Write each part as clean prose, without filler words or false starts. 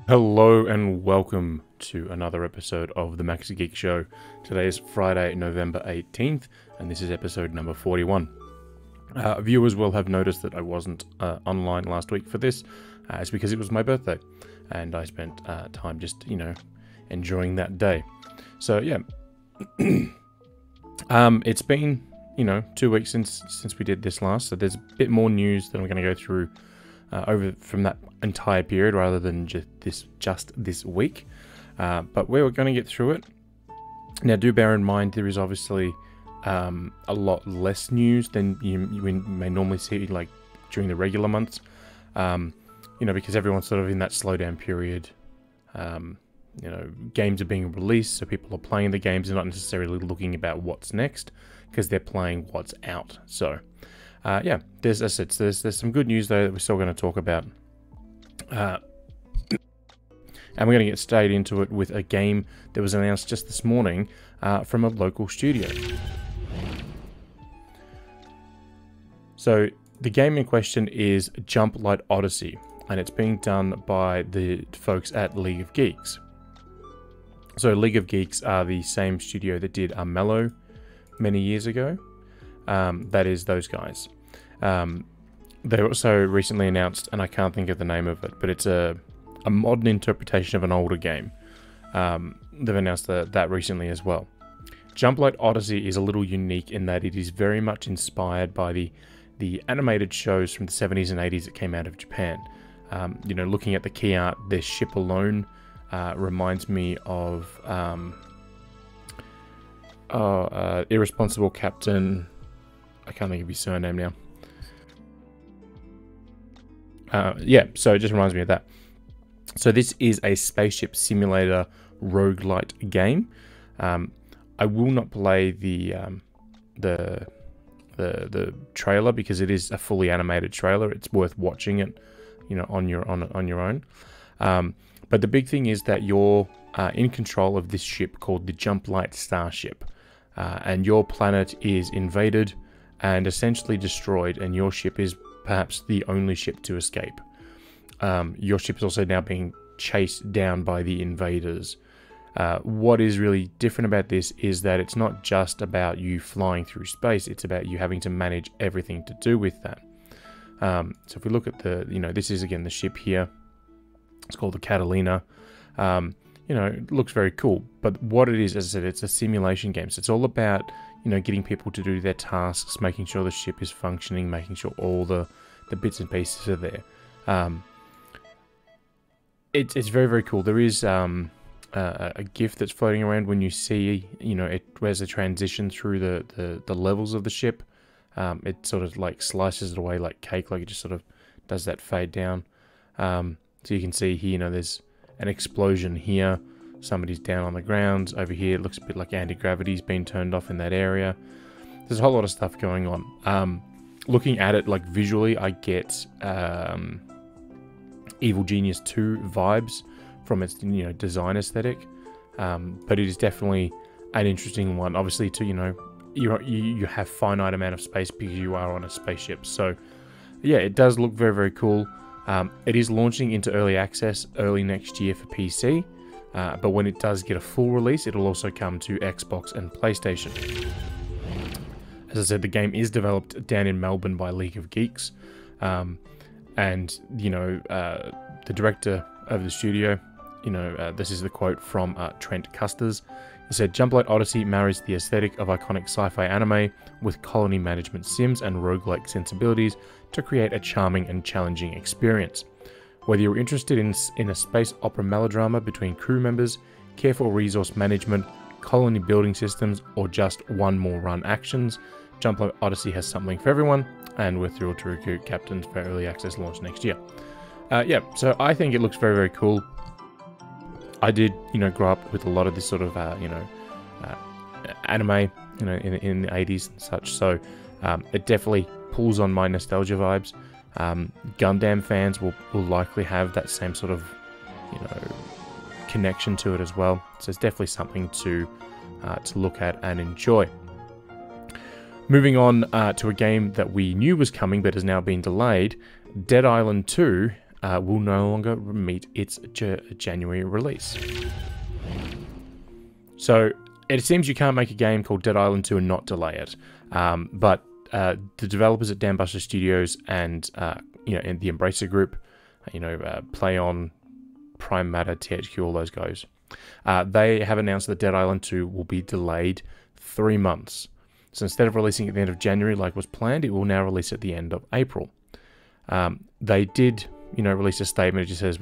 Hello and welcome to another episode of the Maxi-Geek Show. Today is Friday, November 18th, and this is episode number 41. Viewers will have noticed that I wasn't online last week for this. It's because it was my birthday, and I spent time just, enjoying that day. So, yeah. It's been, 2 weeks since we did this last, so there's a bit more news that I'm going to go through over from that entire period rather than just this week. But we're going to get through it. Now, do bear in mind there is obviously a lot less news than you may normally see like during the regular months. Because everyone's sort of in that slowdown period. Games are being released, so people are playing the games and not necessarily looking about what's next because they're playing what's out. So, there's some good news though that we're still going to talk about. And we're going to get straight into it with a game that was announced just this morning from a local studio. So the game in question is Jump Light Odyssey, and it's being done by the folks at League of Geeks. So League of Geeks are the same studio that did Mellow many years ago. That is those guys. They also recently announced, and I can't think of the name of it, but it's a modern interpretation of an older game. They've announced that recently as well. Jump Light Odyssey is a little unique in that it is very much inspired by the animated shows from the 70s and 80s that came out of Japan. Looking at the key art, their ship alone reminds me of Irresponsible Captain. I can't think of his surname now. So it just reminds me of that. So this is a spaceship simulator roguelite game. I will not play the trailer because it is a fully animated trailer. It's worth watching it, on your own. But the big thing is that you're in control of this ship called the Jump Light Starship, and your planet is invaded and essentially destroyed, and your ship is perhaps the only ship to escape. Your ship is also now being chased down by the invaders. What is really different about this is that it's not just about you flying through space, it's about you having to manage everything to do with that. So if we look at this is again the ship here. It's called the Catalina. It looks very cool, but what it is, as I said, it's a simulation game. So it's all about, getting people to do their tasks, making sure the ship is functioning, making sure all the bits and pieces are there. It's very, very cool. There is a GIF that's floating around when you see, where's the transition through the levels of the ship. It sort of like slices it away like cake, like it just sort of does that fade down. So you can see here, there's an explosion here. Somebody's down on the ground. Over here, it looks a bit like anti-gravity's been turned off in that area. There's a whole lot of stuff going on. Looking at it, like visually, I get Evil Genius 2 vibes from its, design aesthetic. But it is definitely an interesting one. Obviously, you have finite amount of space because you are on a spaceship. So, yeah, it does look very, very cool. It is launching into early access early next year for PC. But when it does get a full release, it'll also come to Xbox and PlayStation. As I said, the game is developed down in Melbourne by League of Geeks. The director of the studio, this is the quote from Trent Custers. He said, Jump Light Odyssey marries the aesthetic of iconic sci-fi anime with colony management sims and roguelike sensibilities to create a charming and challenging experience. Whether you're interested in a space opera melodrama between crew members, careful resource management, colony building systems, or just one more run actions, Jump Light Odyssey has something for everyone, and we're thrilled to recruit captains for early access launch next year. So I think it looks very, very cool. I did, grow up with a lot of this sort of, anime, in the 80s and such, so it definitely pulls on my nostalgia vibes. Gundam fans will likely have that same sort of, connection to it as well. So it's definitely something to look at and enjoy. Moving on to a game that we knew was coming but has now been delayed, Dead Island 2 will no longer meet its January release. So it seems you can't make a game called Dead Island 2 and not delay it. But the developers at Dambuster Studios and and the Embracer Group, Play On, Prime Matter, THQ, all those guys, they have announced that Dead Island 2 will be delayed 3 months. So instead of releasing at the end of January like was planned, it will now release at the end of April. They did, release a statement. It just says,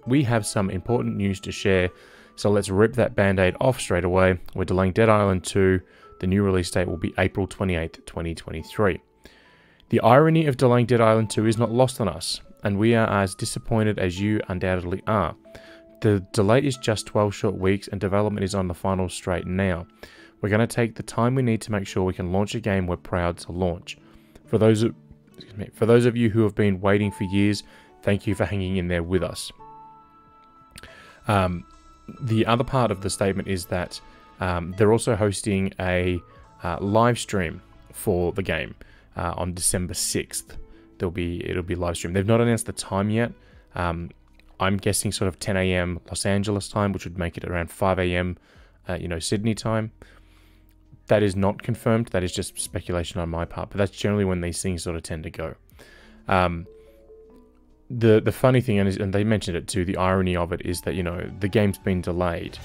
we have some important news to share, so let's rip that band-aid off straight away. We're delaying Dead Island 2. The new release date will be April 28th, 2023. The irony of delaying Dead Island 2 is not lost on us, and we are as disappointed as you undoubtedly are. The delay is just 12 short weeks, and development is on the final straight now. We're going to take the time we need to make sure we can launch a game we're proud to launch. For those of you who have been waiting for years, thank you for hanging in there with us. The other part of the statement is that they're also hosting a live stream for the game on December 6th. It'll be live streamed. They've not announced the time yet. I'm guessing sort of 10 a.m. Los Angeles time, which would make it around 5 a.m. Sydney time. That is not confirmed. That is just speculation on my part, but that's generally when these things sort of tend to go. The funny thing, and they mentioned it too, the irony of it is that, the game's been delayed.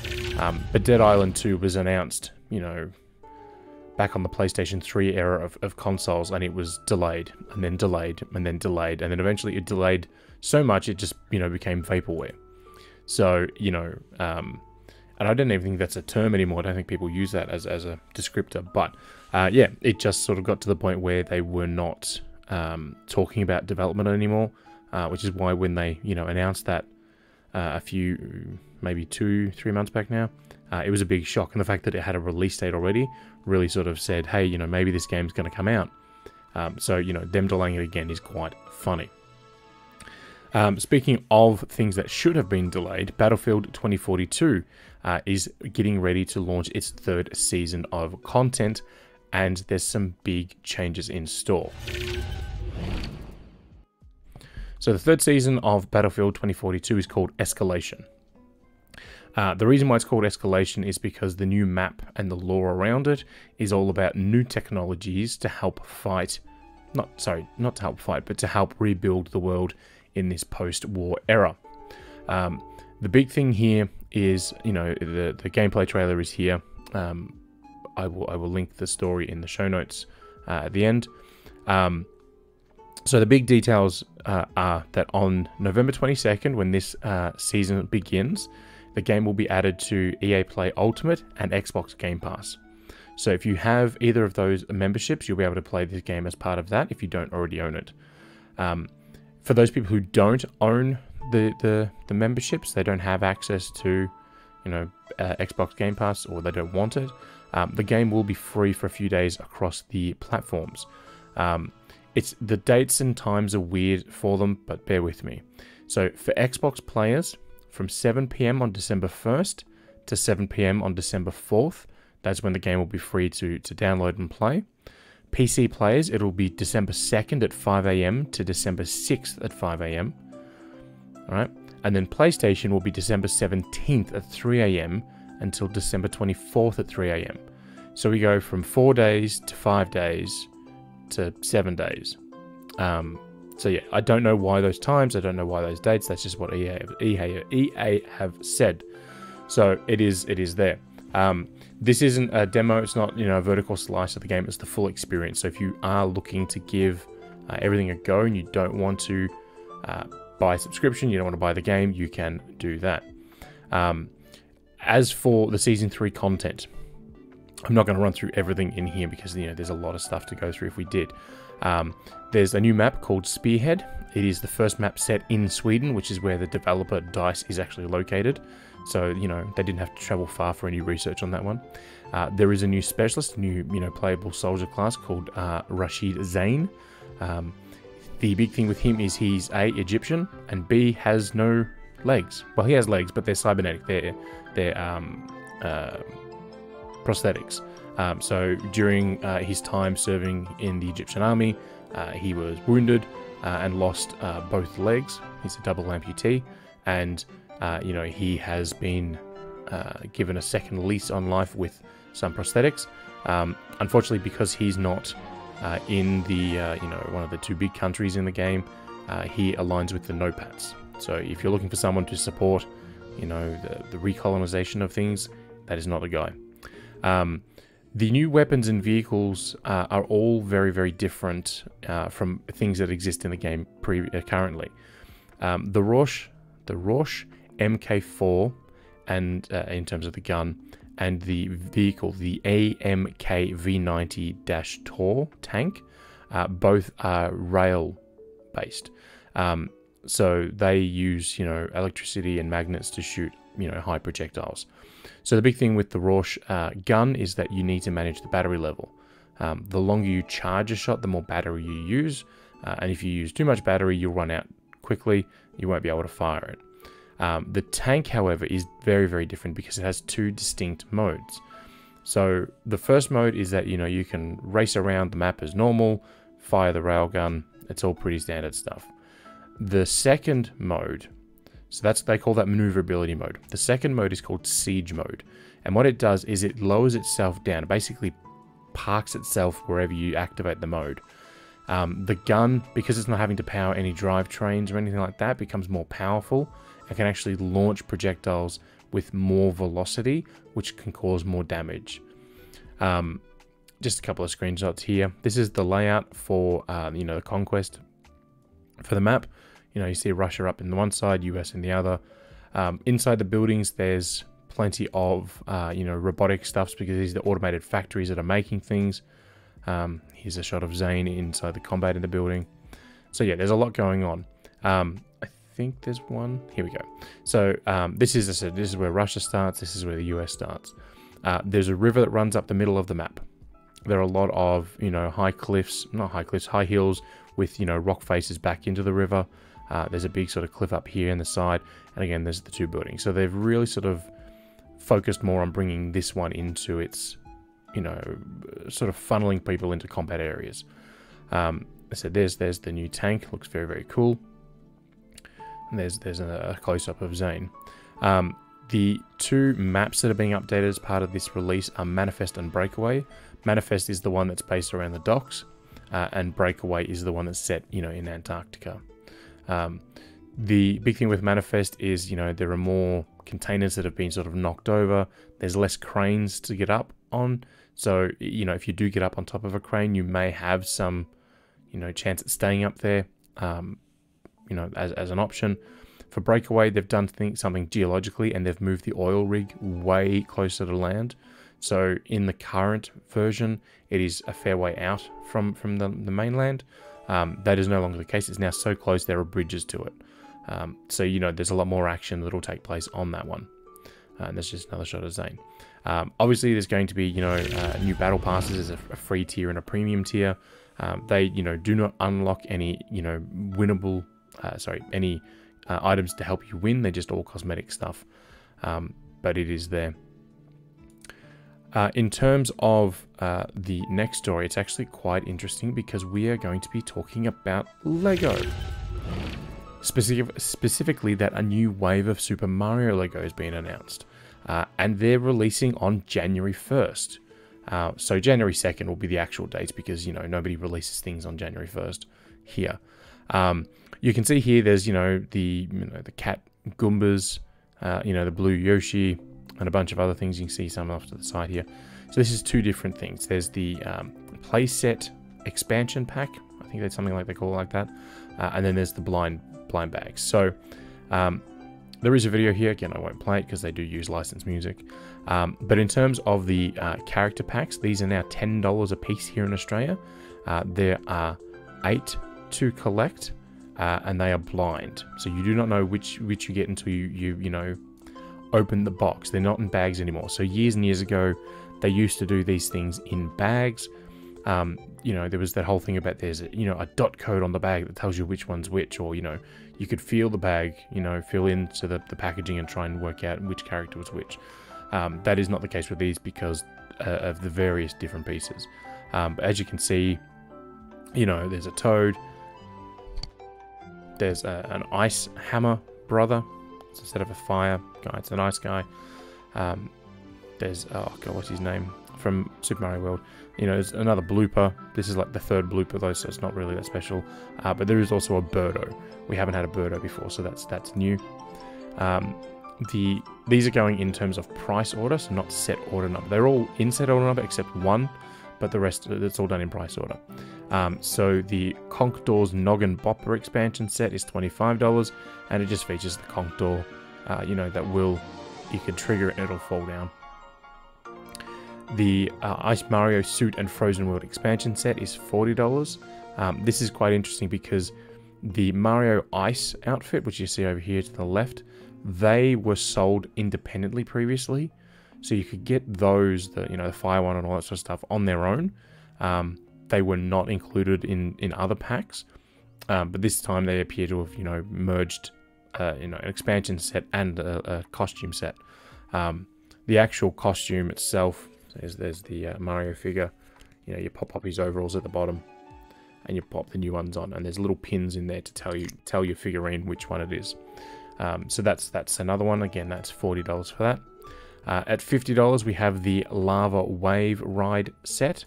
But Dead Island 2 was announced, back on the PlayStation 3 era of consoles, and it was delayed, and then delayed, and then delayed, and then eventually it delayed so much it just, became vaporware. So, and I don't even think that's a term anymore. I don't think people use that as a descriptor. But, yeah, it just sort of got to the point where they were not talking about development anymore. Which is why when they, announced that a few, maybe 2-3 months back now, it was a big shock. And the fact that it had a release date already really sort of said, hey, maybe this game's going to come out. So, them delaying it again is quite funny. Speaking of things that should have been delayed, Battlefield 2042 is getting ready to launch its 3rd season of content, and there's some big changes in store. So the 3rd season of Battlefield 2042 is called Escalation. The reason why it's called Escalation is because the new map and the lore around it is all about new technologies to help fight, not to help fight, but to help rebuild the world in this post-war era. The big thing here is, the gameplay trailer is here. I will link the story in the show notes at the end. So the big details are that on November 22nd, when this season begins, the game will be added to EA Play Ultimate and Xbox Game Pass. So if you have either of those memberships, you'll be able to play this game as part of that if you don't already own it. For those people who don't own the memberships, they don't have access to Xbox Game Pass, or they don't want it, the game will be free for a few days across the platforms. The dates and times are weird for them, but bear with me. So for Xbox players, from 7 PM on December 1st to 7 PM on December 4th, that's when the game will be free to download and play. PC players, it'll be December 2nd at 5 AM to December 6th at 5 AM. Alright, and then PlayStation will be December 17th at 3 AM until December 24th at 3 AM. So we go from 4 days to 5 days to 7 days. So yeah, I don't know why those times, I don't know why those dates, that's just what EA have said. So it is there. This isn't a demo, it's not a vertical slice of the game, it's the full experience. So if you are looking to give everything a go and you don't want to buy a subscription, you don't want to buy the game, you can do that. As for the Season 3 content, I'm not going to run through everything in here because there's a lot of stuff to go through if we did. There's a new map called Spearhead. It is the first map set in Sweden, which is where the developer DICE is actually located. So, they didn't have to travel far for any research on that one. There is a new specialist, new, playable soldier class called Rashid Zain. The big thing with him is he's A, Egyptian, and B, has no legs. Well, he has legs, but they're cybernetic. They're prosthetics. So during his time serving in the Egyptian army, he was wounded and lost both legs. He's a double amputee, and you know, he has been given a second lease on life with some prosthetics. Unfortunately, because he's not in the you know, one of the 2 big countries in the game, he aligns with the no-pats. So if you're looking for someone to support, you know, the recolonization of things, that is not the guy. The new weapons and vehicles are all very, very different from things that exist in the game currently. The Rorsch MK4, and in terms of the gun, and the vehicle, the AMK V90-TOR tank, both are rail-based. So they use, you know, electricity and magnets to shoot, you know, high projectiles. So the big thing with the Rorsch gun is that you need to manage the battery level. The longer you charge a shot, the more battery you use. And if you use too much battery, you'll run out quickly. You won't be able to fire it. The tank, however, is very, very different because it has 2 distinct modes. So the first mode is that, you know, you can race around the map as normal, fire the railgun. It's all pretty standard stuff. The second mode, so they call that maneuverability mode. The second mode is called siege mode. And what it does is it lowers itself down. It basically parks itself wherever you activate the mode. The gun, because it's not having to power any drivetrains or anything like that, becomes more powerful and can actually launch projectiles with more velocity, which can cause more damage. Just a couple of screenshots here. This is the layout for, you know, the conquest for the map. You know, you see Russia up in the one side, US in the other. Inside the buildings, there's plenty of, you know, robotic stuffs because these are the automated factories that are making things. Here's a shot of Zane inside the combat in the building. So yeah, there's a lot going on. I think there's one. Here we go. So this is where Russia starts. This is where the US starts. There's a river that runs up the middle of the map. There are a lot of, you know, high hills with, you know, rock faces back into the river. There's a big sort of cliff up here in the side, and again, there's the 2 buildings. So they've really sort of focused more on bringing this one into its, you know, sort of funneling people into combat areas. I said there's the new tank. Looks very, very cool. And there's a close-up of Zane. The 2 maps that are being updated as part of this release are Manifest and Breakaway. Manifest is the one that's based around the docks, and Breakaway is the one that's set, you know, in Antarctica. The big thing with Manifest is, you know, there are more containers that have been sort of knocked over. There's less cranes to get up on. So, you know, if you do get up on top of a crane, you may have some, you know, chance at staying up there, you know, as an option. For Breakaway, they've done something geologically, and they've moved the oil rig way closer to land. So in the current version, it is a fair way out from the mainland. That is no longer the case. It's now so close there are bridges to it. So, you know, there's a lot more action that will take place on that one. And there's just another shot of Zane. Obviously, there's going to be, you know, new battle passes. There's a free tier and a premium tier. They, you know, do not unlock any, you know, winnable, any items to help you win. They're just all cosmetic stuff. But it is there. In terms of the next story, it's actually quite interesting because we are going to be talking about Lego. Specifically that a new wave of Super Mario Lego has been announced. And they're releasing on January 1st. So January 2nd will be the actual date because, you know, nobody releases things on January 1st here. You can see here there's, you know, the cat Goombas, you know, the blue Yoshi, and a bunch of other things. You can see some off to the side here. So this is 2 different things. There's the playset expansion pack. I think that's something like they call it like that. And then there's the blind bags. So there is a video here. Again, I won't play it because they do use licensed music. But in terms of the character packs, these are now $10 a piece here in Australia. There are 8 to collect, and they are blind. So you do not know which you get until you know, open the box. They're not in bags anymore. So years and years ago, they used to do these things in bags. You know, there was that whole thing about there's, you know, a dot code on the bag that tells you which one's which, or, you know, you could feel the bag, you know, fill into the packaging and try and work out which character was which. That is not the case with these because of the various different pieces. But as you can see, you know, there's a Toad, There's an ice hammer brother. It's instead of a fire guy, it's an ice guy. There's, oh god, what's his name? From Super Mario World. You know, there's another blooper. This is like the third blooper though, so it's not really that special. But there is also a Birdo. We haven't had a Birdo before, so that's new. These are going in terms of price order, so not set order number. They're all in set order number except one, but the rest, it's all done in price order. So the Conk-Door's Noggin Bopper expansion set is $25, and it just features the Conk-Door, you know, that you can trigger it and it'll fall down. The Ice Mario Suit and Frozen World expansion set is $40. This is quite interesting because the Mario Ice outfit, which you see over here to the left, they were sold independently previously, so you could get those, you know, the fire one and all that sort of stuff on their own. They were not included in other packs, but this time they appear to have, you know, merged, you know, an expansion set and a costume set. The actual costume itself, there's the Mario figure. You know, you pop his overalls at the bottom, and you pop the new ones on, and there's little pins in there to tell your figurine which one it is. So that's another one. Again, that's $40 for that. At $50, we have the Lava Wave Ride set.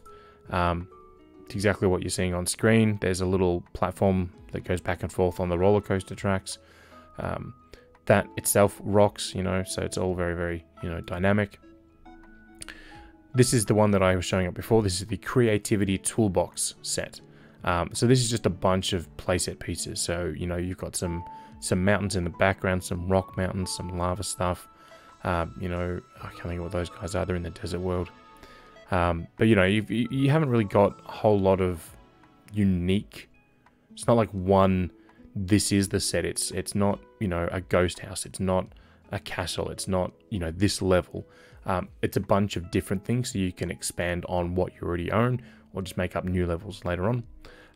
It's exactly what you're seeing on screen. There's a little platform that goes back and forth on the roller coaster tracks. That itself rocks, you know, so it's all very, very, you know, dynamic. This is the one that I was showing up before. This is the Creativity Toolbox set. So this is just a bunch of playset pieces. So, you know, you've got some mountains in the background, some rock mountains, some lava stuff. You know, I can't think of what those guys are. They're in the desert world. But, you know, you haven't really got a whole lot of unique... It's not like one, this is the set. It's not, you know, a ghost house. It's not a castle. It's not, you know, this level. It's a bunch of different things, so you can expand on what you already own or just make up new levels later on.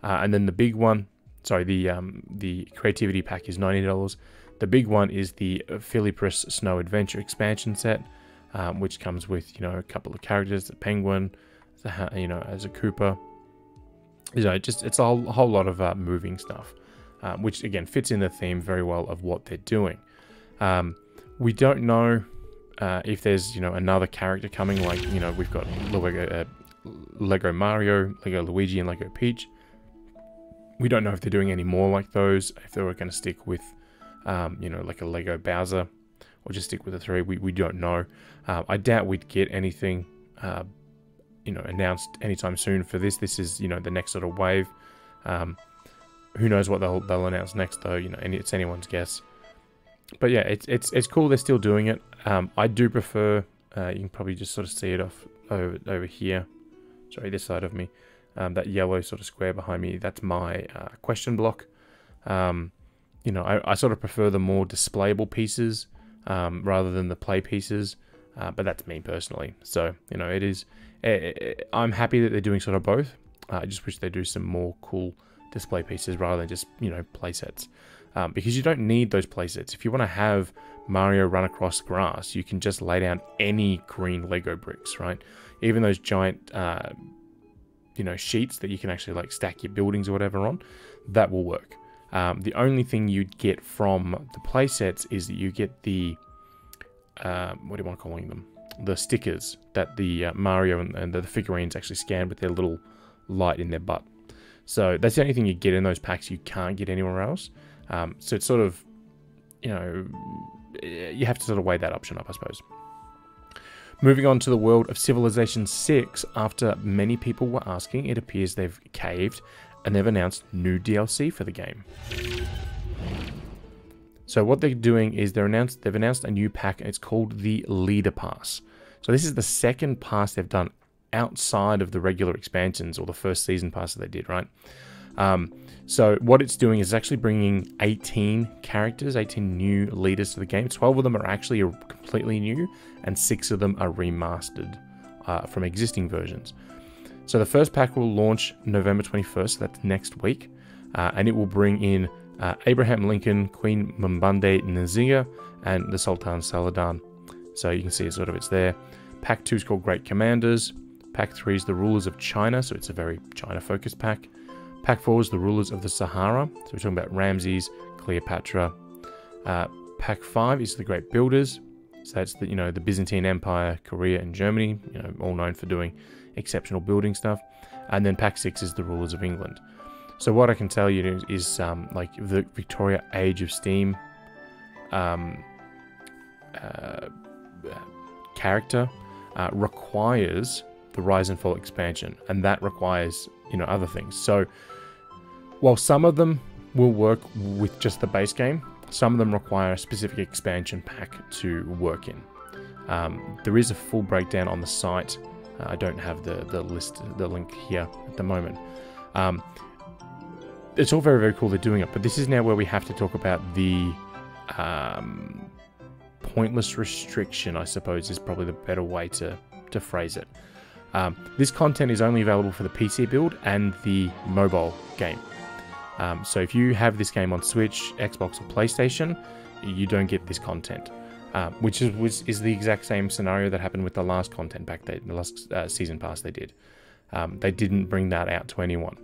And then the big one, sorry, the Creativity Pack is $90. The big one is the Philippus Snow Adventure expansion set, which comes with, you know, a couple of characters, the penguin, you know, as a Koopa. You know, it's a whole lot of moving stuff, which again fits in the theme very well of what they're doing. We don't know if there's, you know, another character coming, like, you know, we've got Lego Mario, Lego Luigi, and Lego Peach. We don't know if they're doing any more like those, if they were going to stick with, you know, like a Lego Bowser, or just stick with the three. We don't know. I doubt we'd get anything, you know, announced anytime soon for this. This is, you know, the next sort of wave. Who knows what they'll announce next, though? You know, it's anyone's guess. But yeah, it's cool they're still doing it. I do prefer, you can probably just sort of see it over here. Sorry, this side of me. That yellow sort of square behind me, that's my question block. You know, I sort of prefer the more displayable pieces rather than the play pieces. But that's me personally. So, you know, it is... I'm happy that they're doing sort of both. I just wish they do some more cool display pieces rather than just, you know, play sets. Because you don't need those playsets. If you want to have Mario run across grass, you can just lay down any green Lego bricks, right? Even those giant, you know, sheets that you can actually like stack your buildings or whatever on, that will work. The only thing you'd get from the playsets is that you get the, what do you want to call them? The stickers that the Mario and the figurines actually scan with their little light in their butt. So that's the only thing you get in those packs you can't get anywhere else. So it's sort of, you know, you have to sort of weigh that option up, I suppose. Moving on to the world of Civilization 6, after many people were asking, it appears they've caved and they've announced new DLC for the game. So what they're doing is they've announced a new pack, and it's called the Leader Pass. So this is the second pass they've done outside of the regular expansions or the first season pass that they did, right? So what it's doing is actually bringing 18 characters, 18 new leaders to the game. 12 of them are actually completely new, and 6 of them are remastered from existing versions. So the first pack will launch November 21st, so that's next week, and it will bring in Abraham Lincoln, Queen Mbande Nzinga, and the Sultan Saladan. So you can see it's there. Pack 2 is called Great Commanders. Pack 3 is the Rulers of China, so it's a very China-focused pack. Pack 4 is the rulers of the Sahara. So we're talking about Ramses, Cleopatra. Pack 5 is the great builders. So that's the, the Byzantine Empire, Korea, and Germany. All known for doing exceptional building stuff. And then Pack 6 is the rulers of England. So what I can tell you is like the Victoria Age of Steam character requires the Rise and Fall expansion, and that requires other things. So while some of them will work with just the base game, some of them require a specific expansion pack to work in. There is a full breakdown on the site. I don't have the link here at the moment. It's all very, very cool they're doing it, but this is now where we have to talk about the pointless restriction, I suppose, is probably the better way to phrase it. This content is only available for the PC build and the mobile game. So if you have this game on Switch, Xbox, or PlayStation, you don't get this content, which is the exact same scenario that happened with the last content pack, the last season pass they did. They didn't bring that out to anyone.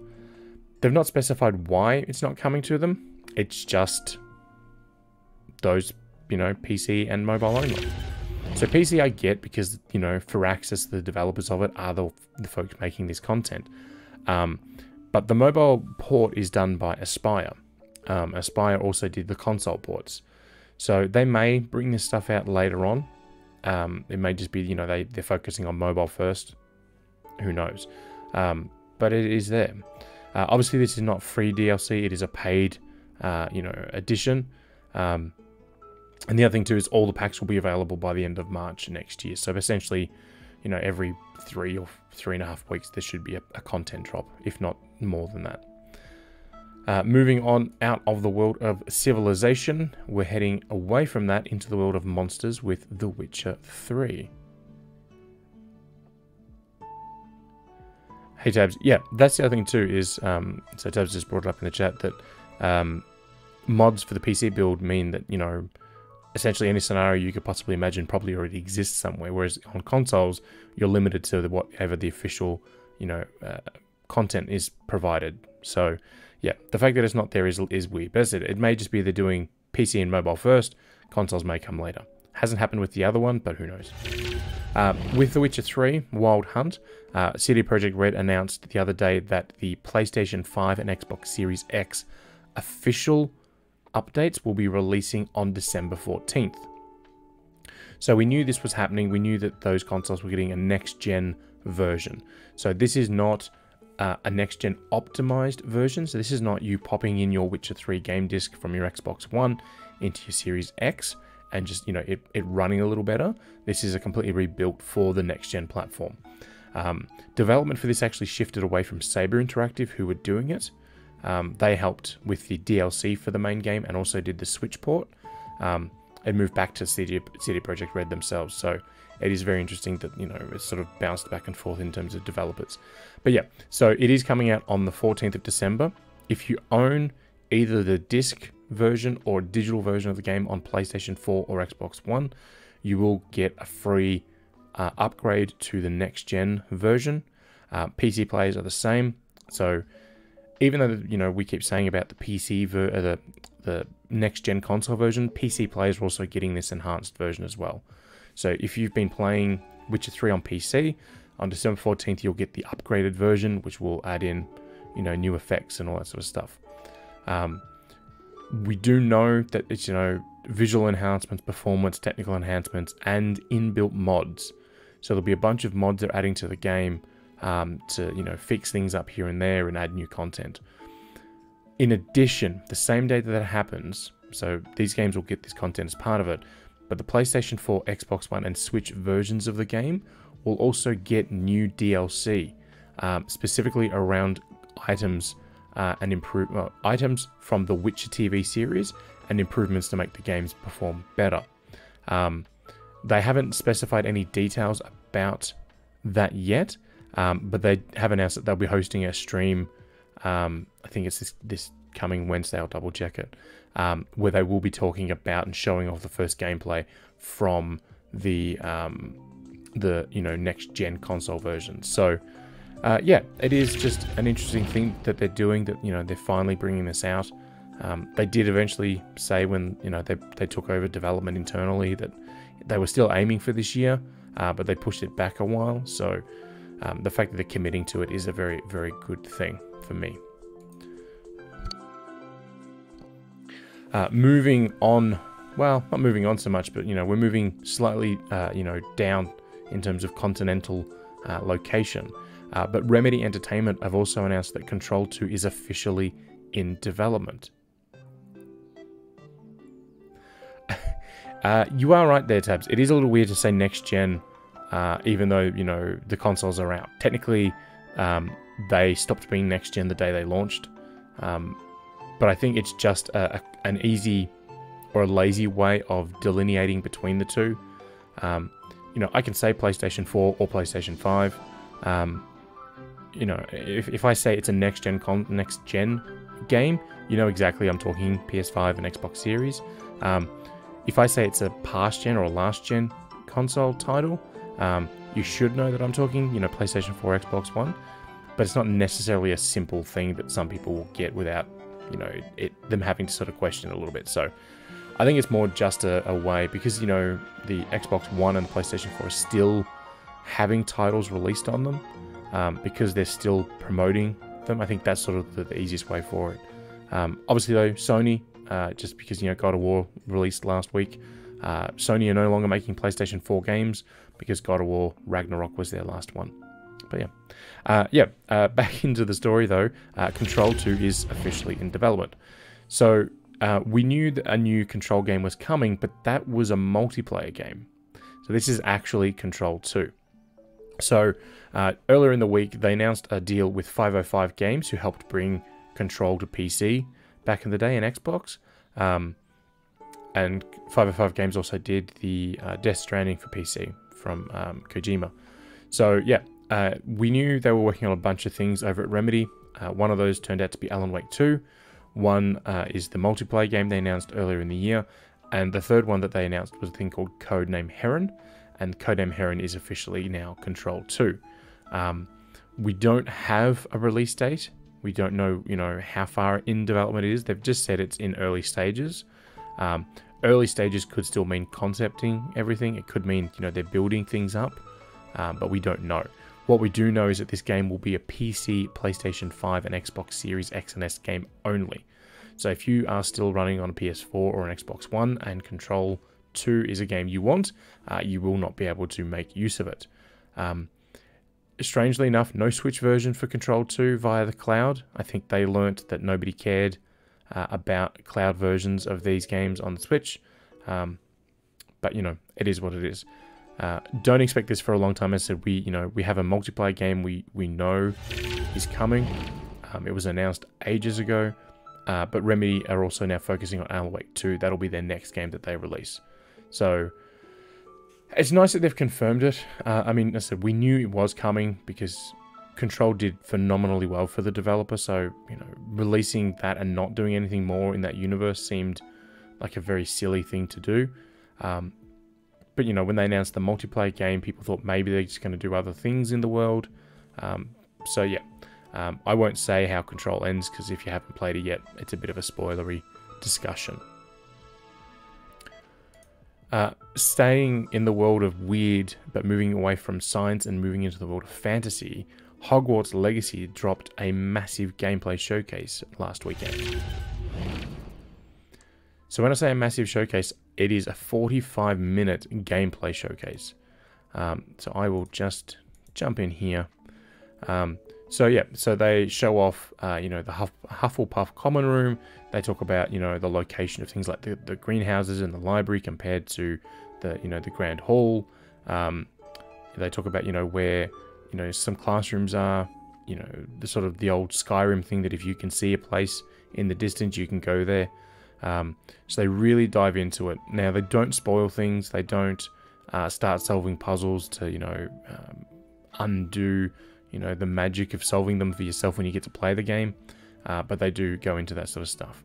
They've not specified why it's not coming to them. It's just those, PC and mobile only. So PC I get because, Firaxis, the developers of it, are the folks making this content. But the mobile port is done by Aspire. Aspire also did the console ports. So they may bring this stuff out later on. It may just be, they're focusing on mobile first. Who knows? But it is there. Obviously, this is not free DLC. It is a paid, edition. And the other thing too is all the packs will be available by the end of March next year. So essentially, every 3 or 3.5 weeks, there should be a content drop, if not more than that. Moving on out of the world of civilization, we're heading away from that into the world of monsters with The Witcher 3. Hey Tabs, yeah, that's the other thing too is, so Tabs just brought it up in the chat that mods for the PC build mean that, essentially any scenario you could possibly imagine probably already exists somewhere, whereas on consoles, you're limited to whatever the official, content is provided. So, yeah, the fact that it's not there is weird. But as I said, it may just be they're doing PC and mobile first, consoles may come later. Hasn't happened with the other one, but who knows. With The Witcher 3, Wild Hunt, CD Projekt Red announced the other day that the PlayStation 5 and Xbox Series X official updates will be releasing on December 14th. So we knew this was happening. We knew that those consoles were getting a next-gen version. So this is not a next-gen optimized version. So this is not you popping in your Witcher 3 game disc from your Xbox One into your Series X and just, it running a little better. This is a completely rebuilt for the next-gen platform. Development for this actually shifted away from Saber Interactive, who were doing it. They helped with the DLC for the main game and also did the Switch port. It moved back to CD Projekt Red themselves. So it is very interesting that, it's sort of bounced back and forth in terms of developers. But yeah, so it is coming out on the 14th of December. If you own either the disc version or digital version of the game on PlayStation 4 or Xbox One, you will get a free upgrade to the next-gen version. PC players are the same. So even though, we keep saying about the PC, the next-gen console version, PC players are also getting this enhanced version as well. So if you've been playing Witcher 3 on PC, on December 14th, you'll get the upgraded version, which will add in, new effects and all that sort of stuff. We do know that it's, visual enhancements, performance, technical enhancements, and inbuilt mods. So there'll be a bunch of mods they're adding to the game to, fix things up here and there and add new content. In addition, the same day that happens, so these games will get this content as part of it, but the PlayStation 4, Xbox One, and Switch versions of the game will also get new DLC, specifically around items and items from the Witcher TV series and improvements to make the games perform better. They haven't specified any details about that yet, but they have announced that they'll be hosting a stream. I think it's this coming Wednesday. I'll double check it, where they will be talking about and showing off the first gameplay from the next gen console version. So yeah, it is just an interesting thing that they're doing, that, you know, they're finally bringing this out. They did eventually say when, you know, they took over development internally that they were still aiming for this year, but they pushed it back a while. So the fact that they're committing to it is a very, very good thing for me. Moving on, well, not moving on so much, but, you know, we're moving slightly, you know, down in terms of continental location. But Remedy Entertainment have also announced that Control 2 is officially in development. You are right there, Tabs. It is a little weird to say next gen, even though, you know, the consoles are out. Technically, they stopped being next gen the day they launched. But I think it's just an easy or a lazy way of delineating between the two. You know, I can say PlayStation 4 or PlayStation 5. You know, if I say it's a next gen game, you know exactly I'm talking PS5 and Xbox Series. If I say it's a past gen or a last gen console title, you should know that I'm talking, you know, PlayStation 4, Xbox One. But it's not necessarily a simple thing that some people will get without, you know, them having to sort of question it a little bit. So I think it's more just a way, because, you know, the Xbox One and the PlayStation 4 are still having titles released on them, because they're still promoting them. I think that's sort of the easiest way for it. Obviously though, Sony, just because, you know, God of War released last week, Sony are no longer making PlayStation 4 games because God of War Ragnarok was their last one. But yeah, back into the story though. Control 2 is officially in development. So we knew that a new Control game was coming, but that was a multiplayer game. So this is actually Control 2. So earlier in the week, they announced a deal with 505 Games, who helped bring Control to PC back in the day in Xbox. And 505 Games also did the Death Stranding for PC from Kojima. So yeah, we knew they were working on a bunch of things over at Remedy. One of those turned out to be Alan Wake 2. One is the multiplayer game they announced earlier in the year. And the third one that they announced was a thing called Codename Heron. And Codename Heron is officially now Control 2. We don't have a release date. We don't know, you know, how far in development it is. They've just said it's in early stages. Early stages could still mean concepting everything. It could mean, you know, they're building things up, but we don't know. What we do know is that this game will be a PC, PlayStation 5, and Xbox Series X and S game only. So if you are still running on a PS4 or an Xbox One and Control 2 is a game you want, you will not be able to make use of it. Strangely enough, no Switch version for Control 2 via the cloud. I think they learnt that nobody cared about cloud versions of these games on the Switch. But, you know, it is what it is. Don't expect this for a long time. As I said, we have a multiplayer game we know is coming. It was announced ages ago. But Remedy are also now focusing on Alan Wake 2. That'll be their next game that they release. So it's nice that they've confirmed it. I mean, as I said, we knew it was coming because Control did phenomenally well for the developer. So, you know, releasing that and not doing anything more in that universe seemed like a very silly thing to do. But, you know, when they announced the multiplayer game, people thought maybe they're just going to do other things in the world. So, yeah. I won't say how Control ends, because if you haven't played it yet, it's a bit of a spoilery discussion. Staying in the world of weird, but moving away from science and moving into the world of fantasy, Hogwarts Legacy dropped a massive gameplay showcase last weekend. So when I say a massive showcase, it is a 45-minute gameplay showcase. So I will just jump in here. So yeah, so they show off, you know, the Hufflepuff common room. They talk about, you know, the location of things like the greenhouses and the library compared to the, you know, the Grand Hall. They talk about, you know, where, you know, some classrooms are, you know, the sort of the old Skyrim thing that if you can see a place in the distance, you can go there. So they really dive into it. Now, they don't spoil things. They don't start solving puzzles to, you know, undo, you know, the magic of solving them for yourself when you get to play the game. But they do go into that sort of stuff.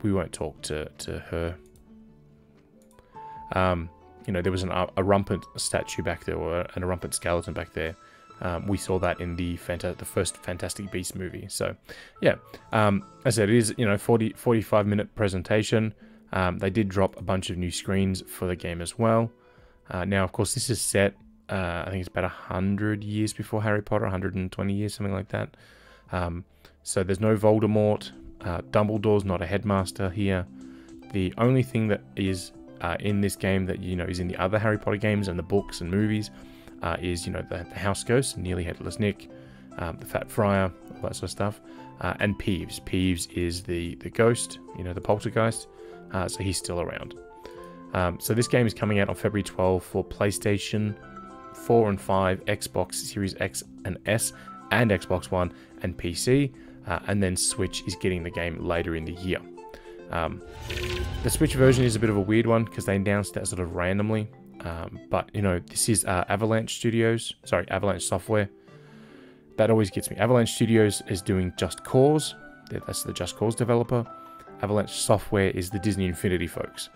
We won't talk to her. You know, there was a rampant statue back there, or a rampant skeleton back there. We saw that in the first Fantastic Beasts movie. So, yeah, as I said, it is, 45-minute presentation. They did drop a bunch of new screens for the game as well. Now, of course, this is set, I think it's about 100 years before Harry Potter, 120 years, something like that. So there's no Voldemort. Dumbledore's not a headmaster here. The only thing that is in this game that, is in the other Harry Potter games and the books and movies is, the House Ghost, Nearly Headless Nick, the Fat Friar, all that sort of stuff, and Peeves. Peeves is the ghost, the poltergeist, so he's still around. So this game is coming out on February 12 for PlayStation 4 and 5, Xbox Series X and S, and Xbox One and PC, and then Switch is getting the game later in the year. The Switch version is a bit of a weird one because they announced that sort of randomly. But, this is Avalanche Software. That always gets me. Avalanche Studios is doing Just Cause. That's the Just Cause developer. Avalanche Software is the Disney Infinity folks.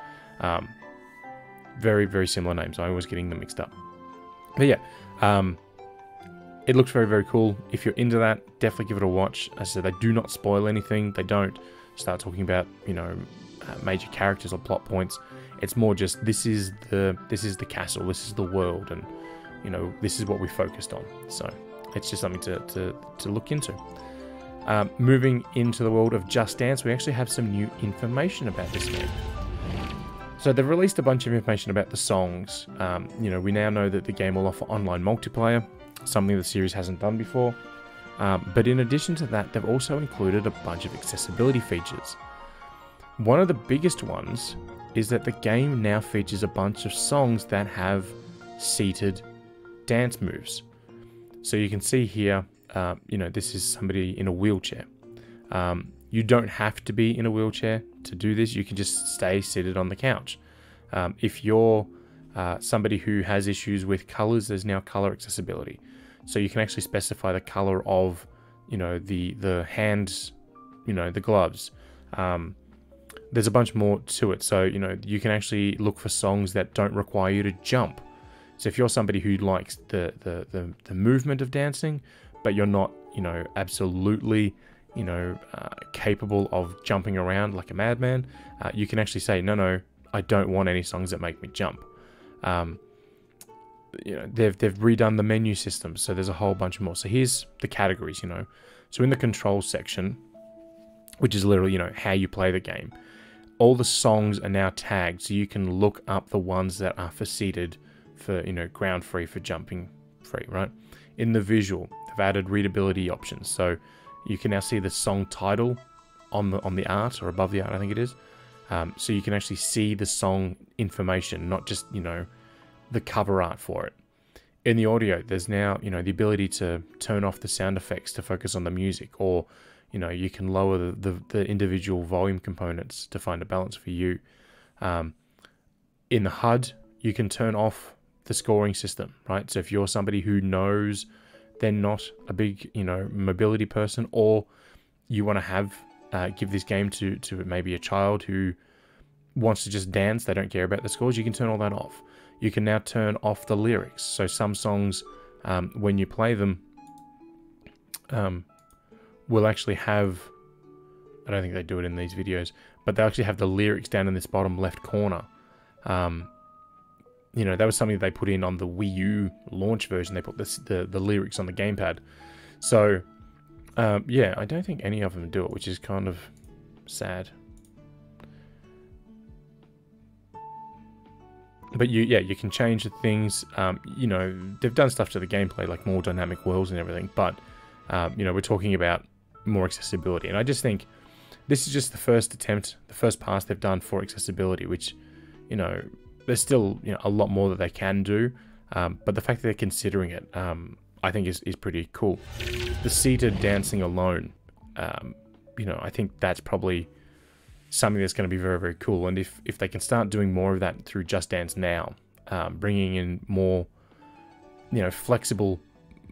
Very, very similar names. I'm always getting them mixed up. But yeah, it looks very, very cool. If you're into that, definitely give it a watch. As I said, they do not spoil anything. They don't start talking about, major characters or plot points. It's more just this is the castle, this is the world, and this is what we focused on. So it's just something to look into. Moving into the world of Just Dance, we actually have some new information about this game. So they've released a bunch of information about the songs. We now know that the game will offer online multiplayer, something the series hasn't done before. But in addition to that, they've also included a bunch of accessibility features. One of the biggest ones is that the game now features a bunch of songs that have seated dance moves. So you can see here, this is somebody in a wheelchair. You don't have to be in a wheelchair to do this. You can just stay seated on the couch. If you're somebody who has issues with colors, there's now color accessibility. So you can actually specify the color of, the hands, the gloves. There's a bunch more to it. So, you can actually look for songs that don't require you to jump. So if you're somebody who likes the movement of dancing, but you're not, absolutely, capable of jumping around like a madman, you can actually say, no, I don't want any songs that make me jump. They've redone the menu system, so there's a whole bunch more. So here's the categories, So in the controls section, which is literally, how you play the game, all the songs are now tagged, so you can look up the ones that are for seated, for, ground free, for jumping free, right? In the visual, they've added readability options, so you can now see the song title on the art, or above the art, I think it is. So you can actually see the song information, not just, the cover art for it. In the audio, there's now, the ability to turn off the sound effects to focus on the music, or you can lower the individual volume components to find a balance for you. In the HUD, you can turn off the scoring system, right? So if you're somebody who knows they're not a big, mobility person, or you want to give this game to maybe a child who wants to just dance, they don't care about the scores, you can turn all that off. You can now turn off the lyrics. So some songs, when you play them, will actually have, I don't think they do it in these videos, but they actually have the lyrics down in this bottom left corner. That was something that they put in on the Wii U launch version. They put the lyrics on the gamepad. So, yeah, I don't think any of them do it, which is kind of sad. But you can change the things. They've done stuff to the gameplay, like more dynamic worlds and everything. But, we're talking about more accessibility. And I just think this is just the first attempt, the first pass they've done for accessibility, which, there's still, a lot more that they can do. But the fact that they're considering it, I think is pretty cool. The seated dancing alone, I think that's probably something that's going to be very, very cool. And if they can start doing more of that through Just Dance now, bringing in more, flexible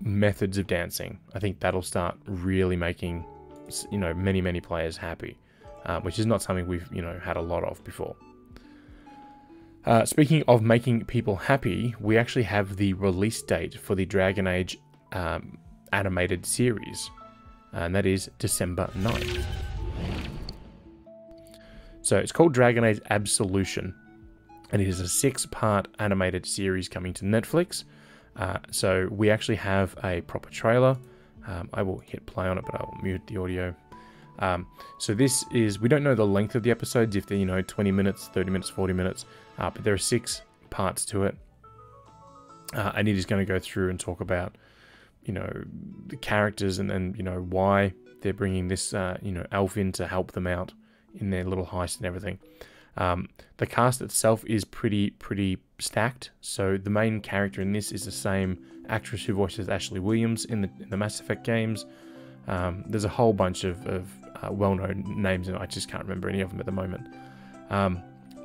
methods of dancing, I think that'll start really making, many, many players happy, which is not something we've, had a lot of before. Speaking of making people happy, we actually have the release date for the Dragon Age animated series, and that is December 9th. So it's called Dragon Age Absolution, and it is a 6-part animated series coming to Netflix. So we actually have a proper trailer. I will hit play on it, but I will mute the audio. So this is, we don't know the length of the episodes, if they're, 20 minutes, 30 minutes, 40 minutes, but there are 6 parts to it. And it is going to go through and talk about, the characters and why they're bringing this, elf in to help them out in their little heist and everything. The cast itself is pretty stacked. So the main character in this is the same actress who voices Ashley Williams in the Mass Effect games. There's a whole bunch of well-known names, and I just can't remember any of them at the moment.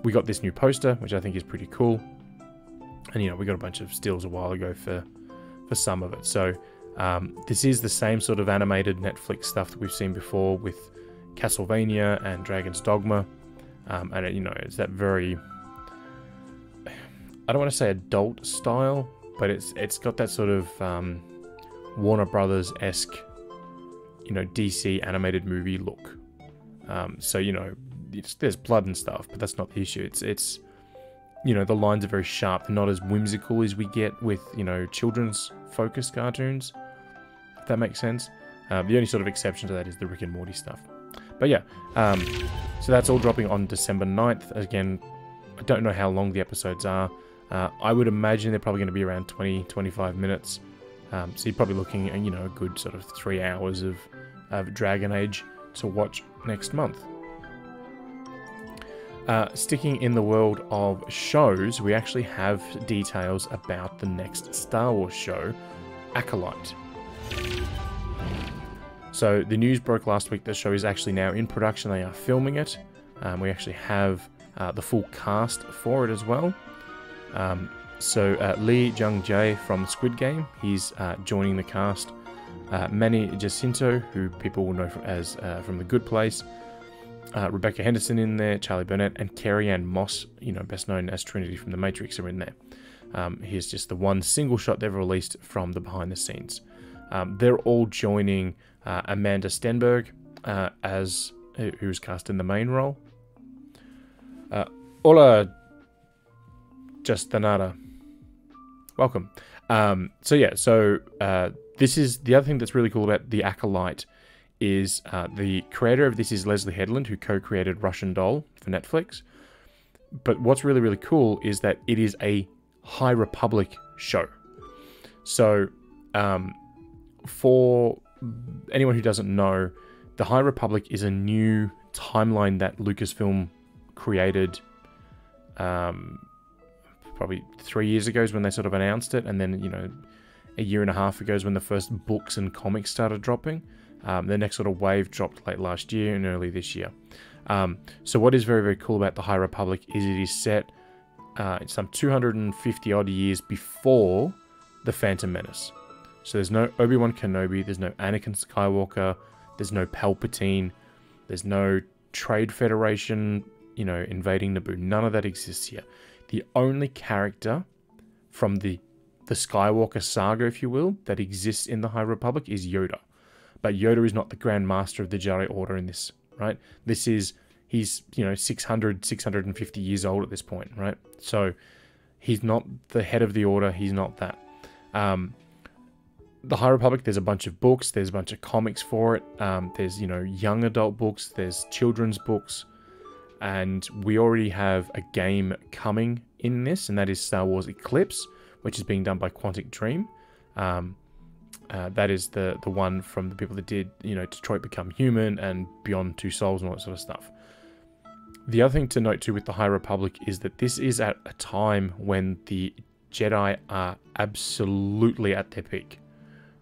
We got this new poster, which I think is pretty cool. And, we got a bunch of stills a while ago for some of it. So this is the same sort of animated Netflix stuff that we've seen before with Castlevania and Dragon's Dogma. And, it's that very, I don't want to say adult style, but it's got that sort of Warner Brothers-esque, DC animated movie look. So, there's blood and stuff, but that's not the issue. It's the lines are very sharp. They're not as whimsical as we get with, children's focused cartoons, if that makes sense. The only sort of exception to that is the Rick and Morty stuff. But yeah, so that's all dropping on December 9th. Again, I don't know how long the episodes are. I would imagine they're probably going to be around 20-25 minutes. So you're probably looking at, a good sort of 3 hours of Dragon Age to watch next month. Sticking in the world of shows, we actually have details about the next Star Wars show, Acolyte. So the news broke last week. The show is actually now in production. They are filming it. We actually have the full cast for it as well. So Lee Jung-jae from Squid Game, he's joining the cast. Manny Jacinto, who people will know from The Good Place. Rebecca Henderson in there, Charlie Burnett, and Carrie-Anne Moss, best known as Trinity from The Matrix, are in there. Here's just the one single shot they've released from the behind the scenes. They're all joining Amanda Stenberg who's cast in the main role. Hola, Justanara. Welcome. This is the other thing that's really cool about the Acolyte is the creator of this is Leslie Headland, who co-created Russian Doll for Netflix. But what's really, really cool is that it is a High Republic show. So, for anyone who doesn't know, the High Republic is a new timeline that Lucasfilm created probably 3 years ago is when they sort of announced it, and then, a year and a half ago is when the first books and comics started dropping. The next sort of wave dropped late last year and early this year. So what is very, very cool about the High Republic is it is set some 250 odd years before the Phantom Menace. So there's no Obi-Wan Kenobi, there's no Anakin Skywalker, there's no Palpatine, there's no Trade Federation, invading Naboo. None of that exists here. The only character from the Skywalker saga, if you will, that exists in the High Republic is Yoda. But Yoda is not the Grand Master of the Jedi Order in this, right? He's 650 years old at this point, right? So he's not the head of the Order. He's not that. The High Republic, there's a bunch of books. There's a bunch of comics for it. There's, young adult books. There's children's books. And we already have a game coming in this, and that is Star Wars Eclipse, which is being done by Quantic Dream. That is the one from the people that did, Detroit Become Human and Beyond Two Souls and all that sort of stuff. The other thing to note too with the High Republic is that this is at a time when the Jedi are absolutely at their peak,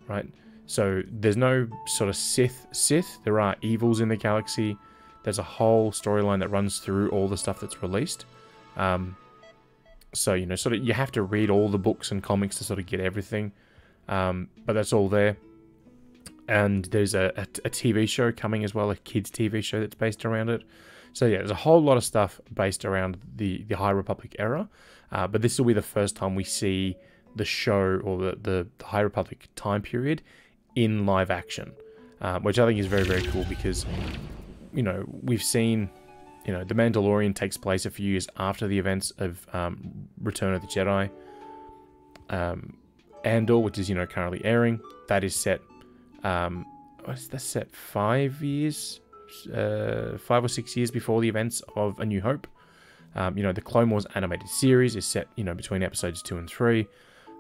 right? So there's no sort of Sith. There are evils in the galaxy. There's a whole storyline that runs through all the stuff that's released. So, sort of you have to read all the books and comics to sort of get everything. But that's all there. And there's a TV show coming as well, a kids TV show that's based around it. So yeah, there's a whole lot of stuff based around the High Republic era. But this will be the first time we see the show or the High Republic time period in live action, which I think is very, very cool because, you know, we've seen, you know, The Mandalorian takes place a few years after the events of Return of the Jedi. Andor, which is, you know, currently airing, that is set, what is that set, 5 years, 5 or 6 years before the events of A New Hope. You know, the Clone Wars animated series is set, you know, between episodes 2 and 3.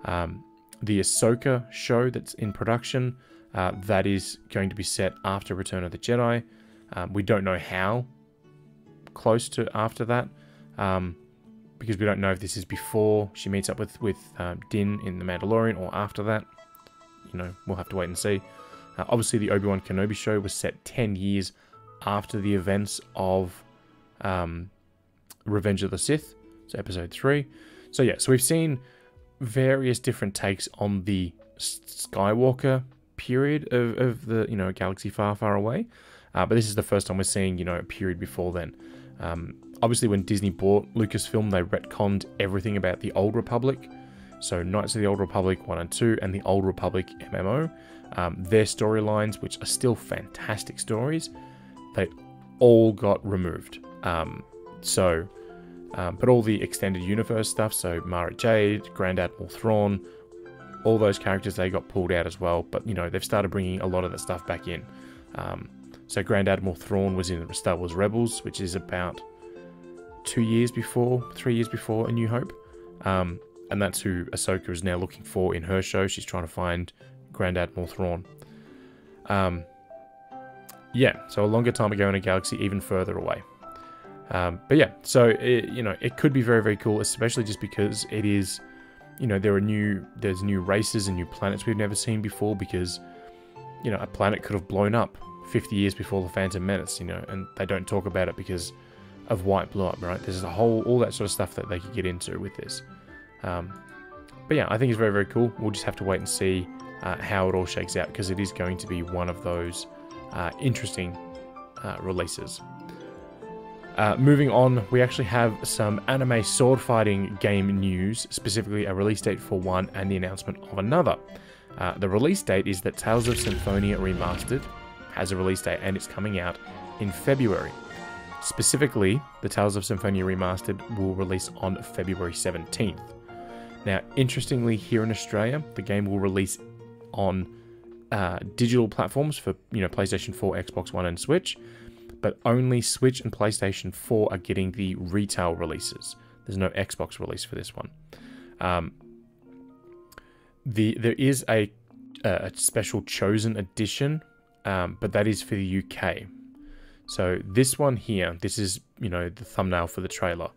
The Ahsoka show that's in production, that is going to be set after Return of the Jedi. We don't know how close to after that, because we don't know if this is before she meets up with Din in The Mandalorian or after that. You know, we'll have to wait and see. Obviously, the Obi-Wan Kenobi show was set 10 years after the events of Revenge of the Sith, so episode 3. So yeah, so we've seen various different takes on the Skywalker period of the, you know, galaxy far, far away. But this is the first time we're seeing, you know, a period before then. Obviously, when Disney bought Lucasfilm, they retconned everything about the Old Republic. So Knights of the Old Republic 1 and 2 and the Old Republic MMO. Their storylines, which are still fantastic stories, they all got removed. But all the extended universe stuff, so Mara Jade, Grand Admiral Thrawn, all those characters, they got pulled out as well. But, you know, they've started bringing a lot of that stuff back in. So Grand Admiral Thrawn was in Star Wars Rebels, which is about 3 years before A New Hope. And that's who Ahsoka is now looking for in her show. She's trying to find Grand Admiral Thrawn. Yeah, so a longer time ago in a galaxy even further away. But yeah, so you know, it could be very, very cool, especially just because it is, you know, there's new races and new planets we've never seen before, because, you know, a planet could have blown up 50 years before the Phantom Menace, you know, and they don't talk about it because of why it blew up, right? There's all that sort of stuff that they could get into with this. But yeah, I think it's very, very cool. We'll just have to wait and see how it all shakes out, because it is going to be one of those interesting releases. Moving on, we actually have some anime sword fighting game news, specifically a release date for one and the announcement of another. The release date is that Tales of Symphonia Remastered has a release date, and it's coming out in February. Specifically, the Tales of Symphonia Remastered will release on February 17th. Now, interestingly, here in Australia, the game will release on digital platforms for, you know, PlayStation 4, Xbox One, and Switch, but only Switch and PlayStation 4 are getting the retail releases. There's no Xbox release for this one. There is a special Chosen edition, but that is for the UK. So this one here, this is, you know, the thumbnail for the trailer.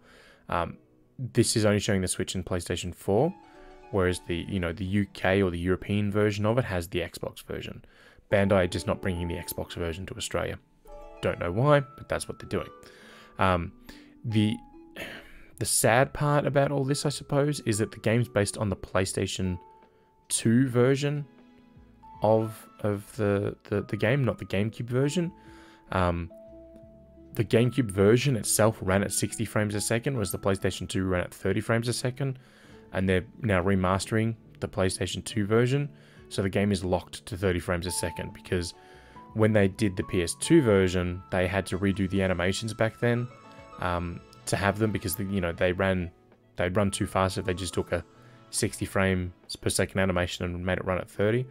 This is only showing the Switch and PlayStation 4, whereas the, you know, the UK or the European version of it has the Xbox version. Bandai are just not bringing the Xbox version to Australia. Don't know why, but that's what they're doing. The sad part about all this, I suppose, is that the game's based on the PlayStation 2 version of the game, not the GameCube version. The GameCube version itself ran at 60 frames a second, whereas the PlayStation 2 ran at 30 frames a second, and they're now remastering the PlayStation 2 version, so the game is locked to 30 frames a second, because when they did the PS2 version, they had to redo the animations back then to have them, because they'd run too fast if they just took a 60 frames per second animation and made it run at 30.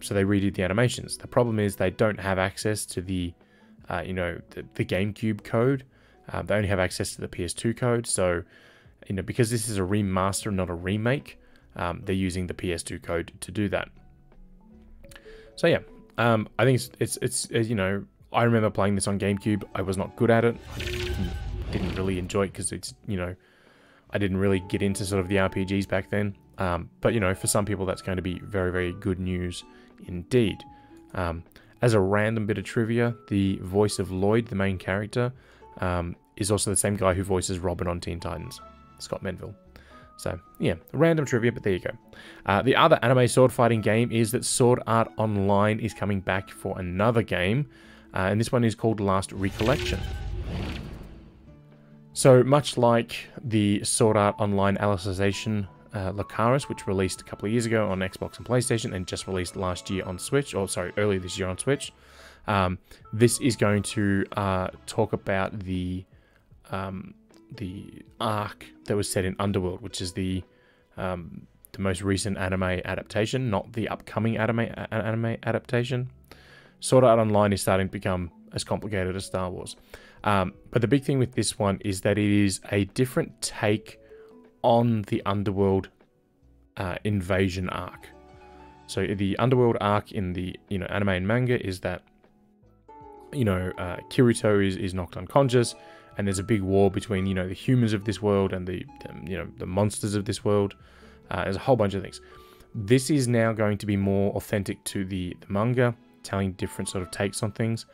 So they redid the animations. The problem is they don't have access to the GameCube code. They only have access to the PS2 code. So, because this is a remaster, not a remake, they're using the PS2 code to do that. So yeah, I think it's I remember playing this on GameCube. I was not good at it. I didn't really enjoy it because I didn't really get into sort of the RPGs back then. But for some people, that's going to be very, very good news indeed. As a random bit of trivia, the voice of Lloyd, the main character, is also the same guy who voices Robin on Teen Titans, Scott Menville. So, yeah, random trivia, but there you go. The other anime sword fighting game is that Sword Art Online is coming back for another game, and this one is called Last Recollection. So, much like the Sword Art Online Alicization Lucaris, which released a couple of years ago on Xbox and PlayStation, and just released last year on Switch, or sorry, earlier this year on Switch. This is going to talk about the arc that was set in Underworld, which is the most recent anime adaptation, not the upcoming anime adaptation. Sword Art Online is starting to become as complicated as Star Wars. But the big thing with this one is that it is a different take on the Underworld invasion arc. So the Underworld arc in the anime and manga is that Kirito is knocked unconscious, and there's a big war between the humans of this world and the monsters of this world. There's a whole bunch of things. This is now going to be more authentic to the manga, telling different sort of takes on things.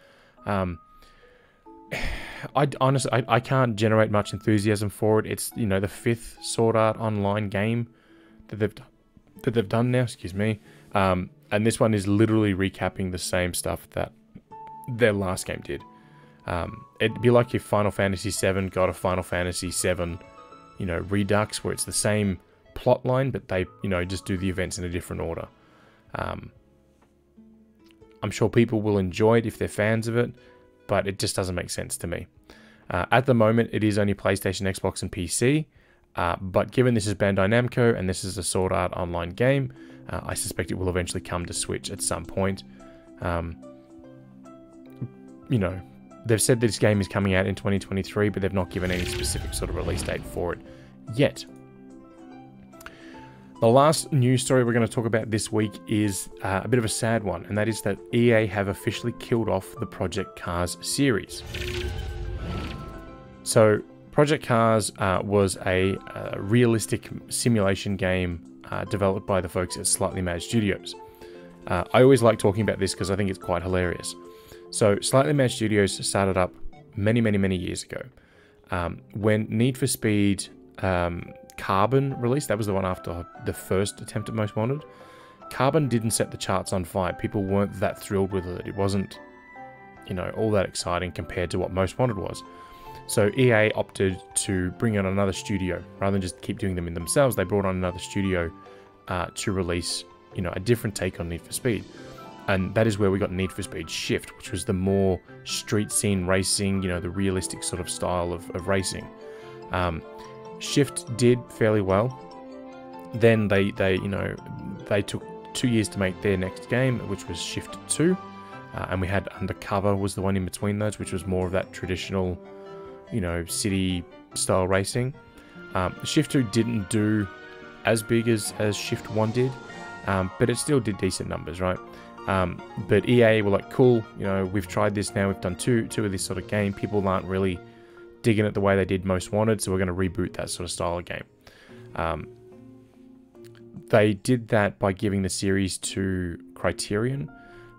I honestly can't generate much enthusiasm for it. It's the 5th Sword Art Online game that they've done now. Excuse me. And this one is literally recapping the same stuff that their last game did. It'd be like if Final Fantasy VII got a Final Fantasy VII, Redux, where it's the same plot line, but they just do the events in a different order. I'm sure people will enjoy it if they're fans of it, but it just doesn't make sense to me. At the moment, it is only PlayStation, Xbox, and PC, but given this is Bandai Namco and this is a Sword Art Online game, I suspect it will eventually come to Switch at some point. They've said this game is coming out in 2023, but they've not given any specific sort of release date for it yet. The last news story we're going to talk about this week is a bit of a sad one, and that is that EA have officially killed off the Project Cars series. So, Project Cars was a realistic simulation game developed by the folks at Slightly Mad Studios. I always like talking about this because I think it's quite hilarious. So, Slightly Mad Studios started up many, many, many years ago. When Need for Speed Carbon released, that was the one after the first attempt at Most Wanted. Carbon didn't set the charts on fire. People weren't that thrilled with it. It wasn't, all that exciting compared to what Most Wanted was. So EA opted to bring on another studio. Rather than just keep doing them in themselves, they brought on another studio to release, a different take on Need for Speed. And that is where we got Need for Speed Shift, which was the more street scene racing, the realistic sort of style of racing. Shift did fairly well. Then they took 2 years to make their next game, which was Shift 2. And we had Undercover was the one in between those, which was more of that traditional, city style racing. Shift 2 didn't do as big as Shift 1 did, but it still did decent numbers, right? But EA were like, cool, we've tried this now, we've done two of this sort of game. People aren't really digging it the way they did Most Wanted, so we're going to reboot that sort of style of game. They did that by giving the series to Criterion,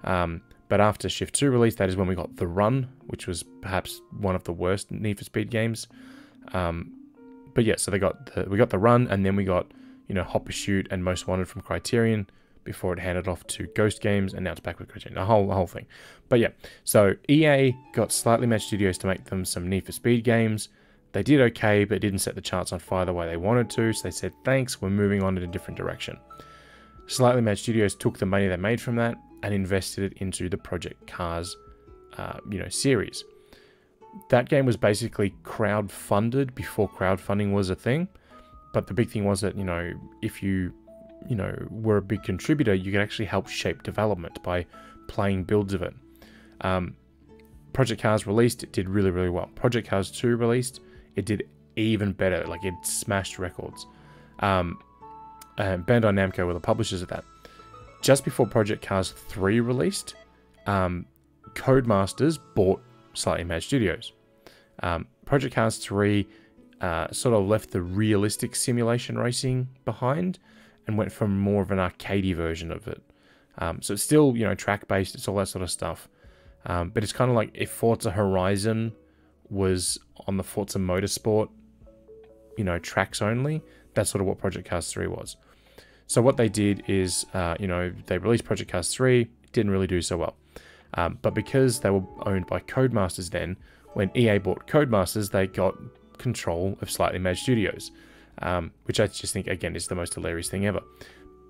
but after Shift 2 release, that is when we got The Run, which was perhaps one of the worst Need for Speed games. But yeah, so we got The Run, and then we got Hot Pursuit and Most Wanted from Criterion before it handed off to Ghost Games, and now it's back with Criterion, the whole thing. But yeah, so EA got Slightly Mad Studios to make them some Need for Speed games. They did okay, but didn't set the charts on fire the way they wanted to, so they said, thanks, we're moving on in a different direction. Slightly Mad Studios took the money they made from that and invested it into the Project Cars, series. That game was basically crowd-funded before crowdfunding was a thing, but the big thing was that, if you were a big contributor, you could actually help shape development by playing builds of it. Project Cars released, it did really, really well. Project Cars 2 released, it did even better. Like, it smashed records. And Bandai Namco were the publishers of that. Just before Project Cars 3 released, Codemasters bought Slightly Mad Studios. Project Cars 3 sort of left the realistic simulation racing behind and went for more of an arcadey version of it. So it's still, track-based, it's all that sort of stuff. But it's kind of like if Forza Horizon was on the Forza Motorsport, tracks only, that's sort of what Project Cars 3 was. So what they did is, they released Project Cars 3, it didn't really do so well. But because they were owned by Codemasters then, when EA bought Codemasters, they got control of Slightly Mad Studios. which I just think, again, is the most hilarious thing ever.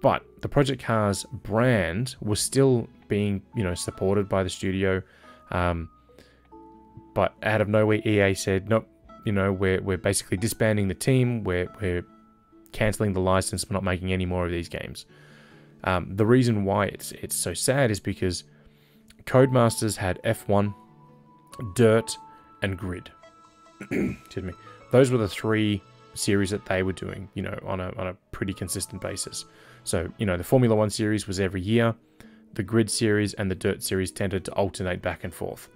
But the Project Cars brand was still being, supported by the studio. But out of nowhere, EA said, nope, we're basically disbanding the team. We're cancelling the license. We're not making any more of these games. The reason why it's so sad is because Codemasters had F1, Dirt, and Grid. Excuse me. Those were the 3 series that they were doing, on a pretty consistent basis. So, the Formula 1 series was every year. The Grid series and the Dirt series tended to alternate back and forth.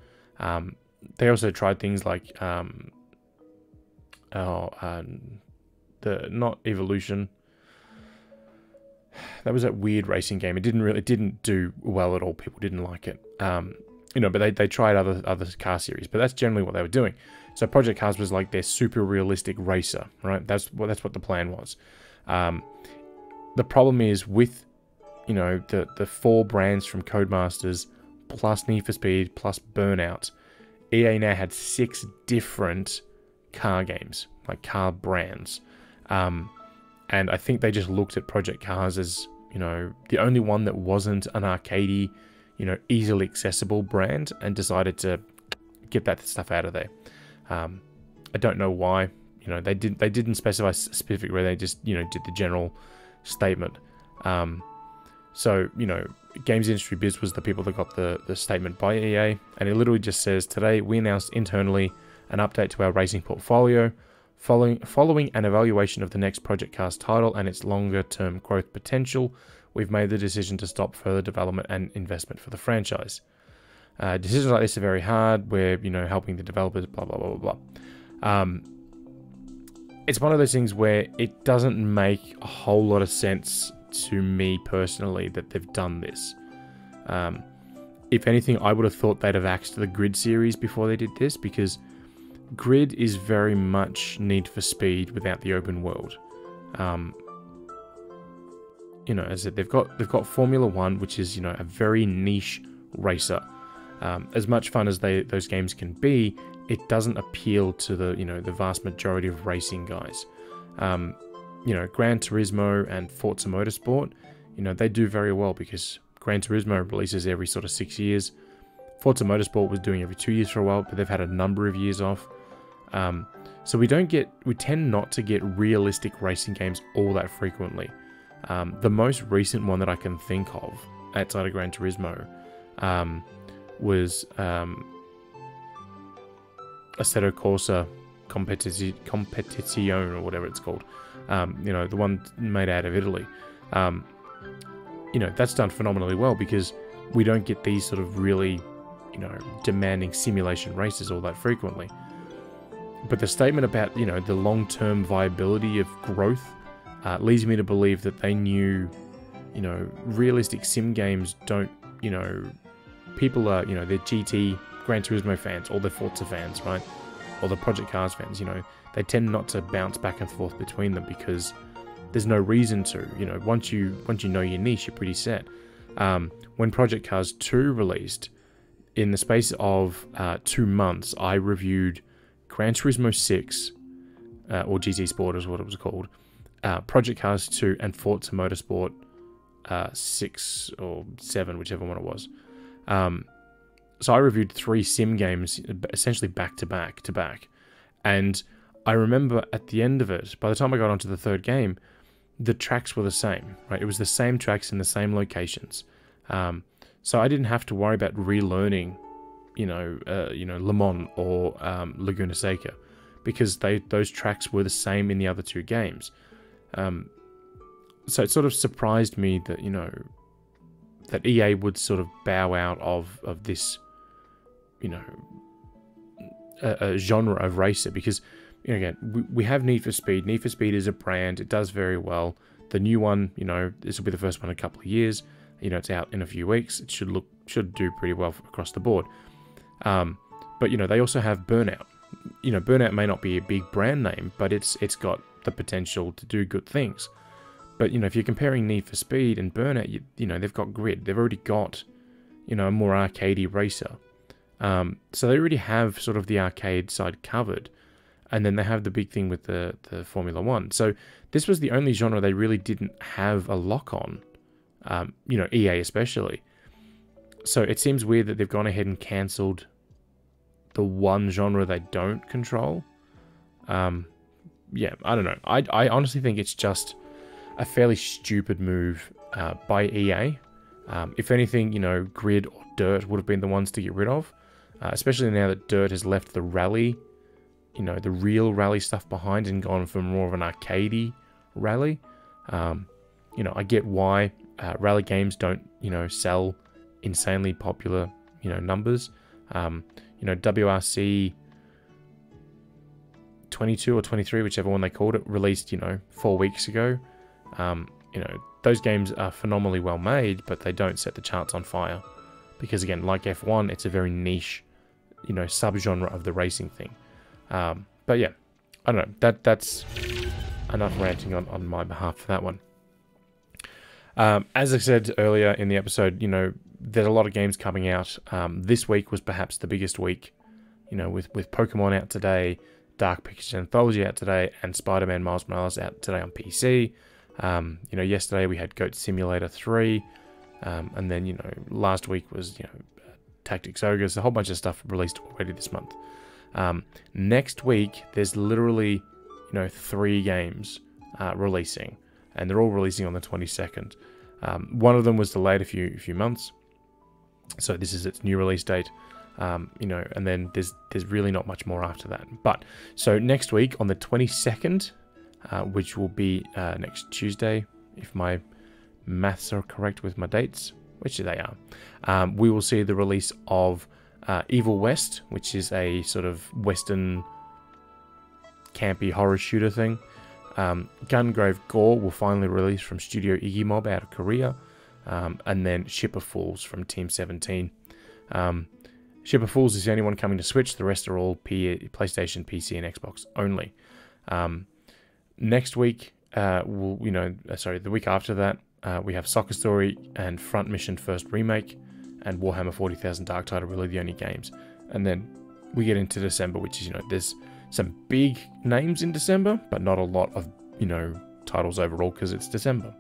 They also tried things like not Evolution. That was that weird racing game. It didn't do well at all. People didn't like it. But they tried other car series. But that's generally what they were doing. So Project Cars was like their super realistic racer, right? That's what the plan was. The problem is with, the 4 brands from Codemasters plus Need for Speed plus Burnout, EA now had 6 different car games, like car brands. And I think they just looked at Project Cars as, the only one that wasn't an arcadey, easily accessible brand, and decided to get that stuff out of there. I don't know why. They didn't specify specifically. They just, did the general statement. So, Games Industry Biz was the people that got the statement by EA, and it literally just says, today we announced internally an update to our racing portfolio. Following an evaluation of the next Project Cars title and its longer-term growth potential, we've made the decision to stop further development and investment for the franchise. Decisions like this are very hard. We're, helping the developers, blah, blah, blah, blah, blah. It's one of those things where it doesn't make a whole lot of sense to me personally that they've done this. If anything, I would have thought they'd have axed the Grid series before they did this, because Grid is very much Need for Speed without the open world. As I said, they've got Formula 1, which is, a very niche racer. As much fun as those games can be, it doesn't appeal to the vast majority of racing guys. Gran Turismo and Forza Motorsport, they do very well because Gran Turismo releases every sort of 6 years. Forza Motorsport was doing every 2 years for a while, but they've had a number of years off. So we tend not to get realistic racing games all that frequently. The most recent one that I can think of outside of Gran Turismo was Assetto Corsa Competizione, or whatever it's called. The one made out of Italy. That's done phenomenally well because we don't get these sort of really, demanding simulation races all that frequently. But the statement about, the long-term viability of growth leads me to believe that they knew, realistic sim games don't, people are, they're GT, Gran Turismo fans, or they're Forza fans, right? Or the Project Cars fans, they tend not to bounce back and forth between them because there's no reason to, once you know your niche, you're pretty set. When Project Cars 2 released, in the space of 2 months, I reviewed Gran Turismo 6, or GT Sport is what it was called, Project Cars 2, and Forza Motorsport 6 or 7, whichever one it was. So I reviewed 3 sim games, essentially back to back. And I remember at the end of it, by the time I got onto the 3rd game, the tracks were the same, right? It was the same tracks in the same locations. So I didn't have to worry about relearning, Le Mans or Laguna Seca, because those tracks were the same in the other 2 games. So it sort of surprised me that, that EA would sort of bow out of this, a genre of racer, because, again, we have Need for Speed. Need for Speed is a brand. It does very well. The new one, this will be the first one in a couple of years. It's out in a few weeks. It should do pretty well across the board. But, they also have Burnout. Burnout may not be a big brand name, but it's got the potential to do good things. But, if you're comparing Need for Speed and Burnout, they've got Grid. They've already got, a more arcadey racer. So they already have sort of the arcade side covered. And then they have the big thing with the Formula One. So this was the only genre they really didn't have a lock on, you know, EA especially. So it seems weird that they've gone ahead and cancelled the one genre they don't control. Yeah, I don't know. I honestly think it's just a fairly stupid move by EA. If anything, you know, Grid or Dirt would have been the ones to get rid of, especially now that Dirt has left the rally, you know, the real rally stuff behind and gone for more of an arcadey rally. You know, I get why rally games don't, you know, sell insanely popular, you know, numbers. You know, WRC 22 or 23, whichever one they called it, released, you know, 4 weeks ago. You know, those games are phenomenally well made, but they don't set the charts on fire. Because again, like F1, it's a very niche, you know, subgenre of the racing thing. But yeah, I don't know. That's enough ranting on my behalf for that one. As I said earlier in the episode, you know, there's a lot of games coming out. This week was perhaps the biggest week, you know, with Pokemon out today, Dark Pictures Anthology out today, and Spider-Man Miles Morales out today on PC. You know, yesterday we had Goat Simulator 3, and then, you know, last week was, you know, Tactics Ogres, a whole bunch of stuff released already this month. Next week, there's literally, you know, 3 games releasing, and they're all releasing on the 22nd. One of them was delayed a few months, so this is its new release date. You know, and then there's really not much more after that. But so next week on the 22nd, which will be next Tuesday, if my maths are correct with my dates, which they are, we will see the release of Evil West, which is a sort of Western campy horror shooter thing. Gungrave Gore will finally release from Studio Iggy Mob out of Korea, and then Ship of Fools from Team 17. Ship of Fools is the only one coming to Switch. The rest are all PlayStation, PC, and Xbox only. Next week, the week after that, we have Soccer Story and Front Mission First Remake, and Warhammer 40,000 Dark Tide are really the only games. And then we get into December, which is, you know, there's some big names in December, but not a lot of, you know, titles overall because it's December.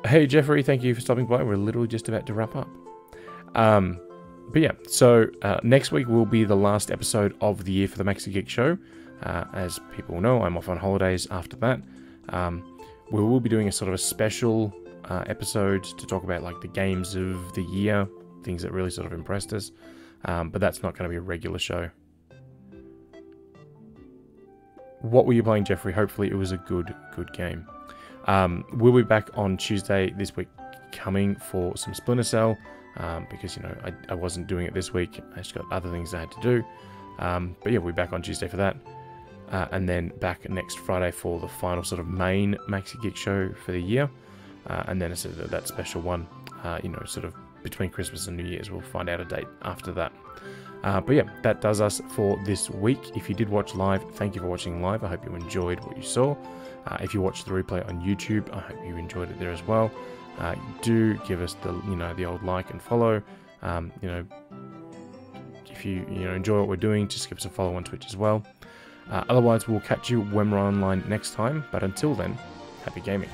Hey Jeffrey, thank you for stopping by. We're literally just about to wrap up. But yeah, so next week will be the last episode of the year for the Maxi-Geek Show. As people know, I'm off on holidays after that. We will be doing a sort of a special episode to talk about like the games of the year, things that really sort of impressed us. But that's not going to be a regular show. What were you playing, Jeffrey? Hopefully it was a good game. We'll be back on Tuesday this week coming for some Splinter Cell, because, you know, I wasn't doing it this week. I just got other things I had to do. But yeah, we'll be back on Tuesday for that. And then back next Friday for the final sort of main Maxi-Geek Show for the year. And then that special one, you know, sort of between Christmas and New Year's. We'll find out a date after that. But yeah, that does us for this week. If you did watch live, thank you for watching live. I hope you enjoyed what you saw. If you watched the replay on YouTube, I hope you enjoyed it there as well. Do give us the old like and follow. You know, if you enjoy what we're doing, just give us a follow on Twitch as well. Otherwise, we'll catch you when we're online next time. But until then, happy gaming.